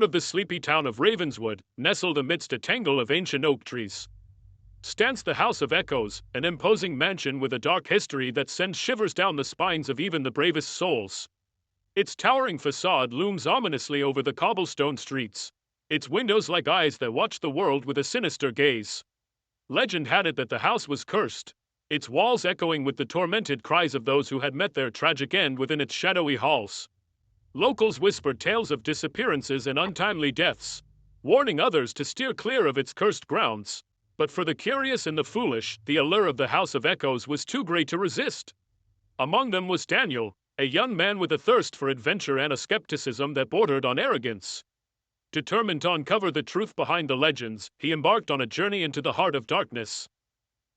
heart of the sleepy town of Ravenswood, nestled amidst a tangle of ancient oak trees, stands the House of Echoes, an imposing mansion with a dark history that sends shivers down the spines of even the bravest souls. Its towering facade looms ominously over the cobblestone streets, its windows like eyes that watch the world with a sinister gaze. Legend had it that the house was cursed, its walls echoing with the tormented cries of those who had met their tragic end within its shadowy halls. Locals whispered tales of disappearances and untimely deaths, warning others to steer clear of its cursed grounds. But for the curious and the foolish, the allure of the House of Echoes was too great to resist. Among them was Daniel, a young man with a thirst for adventure and a skepticism that bordered on arrogance. Determined to uncover the truth behind the legends, he embarked on a journey into the heart of darkness,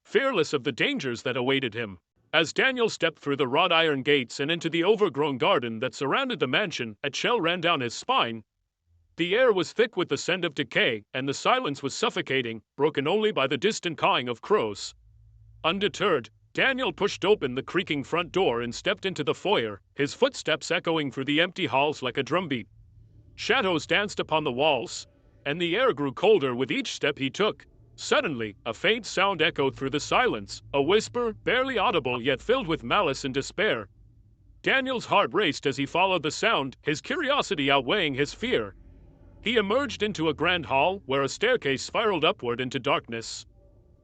fearless of the dangers that awaited him. As Daniel stepped through the wrought iron gates and into the overgrown garden that surrounded the mansion, a chill ran down his spine. The air was thick with the scent of decay, and the silence was suffocating, broken only by the distant cawing of crows. Undeterred, Daniel pushed open the creaking front door and stepped into the foyer, his footsteps echoing through the empty halls like a drumbeat. Shadows danced upon the walls, and the air grew colder with each step he took. Suddenly, a faint sound echoed through the silence, a whisper, barely audible yet filled with malice and despair. Daniel's heart raced as he followed the sound, his curiosity outweighing his fear. He emerged into a grand hall where a staircase spiraled upward into darkness.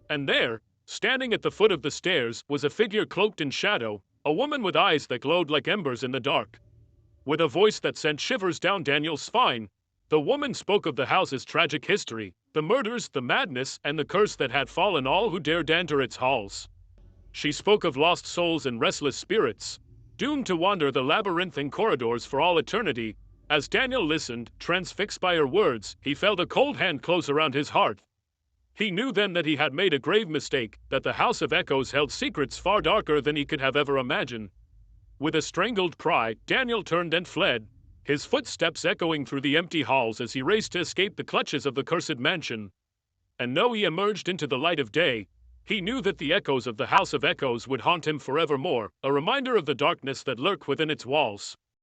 And there, standing at the foot of the stairs, was a figure cloaked in shadow, a woman with eyes that glowed like embers in the dark. With a voice that sent shivers down Daniel's spine, the woman spoke of the house's tragic history, the murders, the madness, and the curse that had fallen all who dared enter its halls. She spoke of lost souls and restless spirits, doomed to wander the labyrinthine corridors for all eternity. As Daniel listened, transfixed by her words, he felt a cold hand close around his heart. He knew then that he had made a grave mistake, that the House of Echoes held secrets far darker than he could have ever imagined. With a strangled cry, Daniel turned and fled, his footsteps echoing through the empty halls as he raced to escape the clutches of the cursed mansion. And though he emerged into the light of day, he knew that the echoes of the House of Echoes would haunt him forevermore, a reminder of the darkness that lurked within its walls.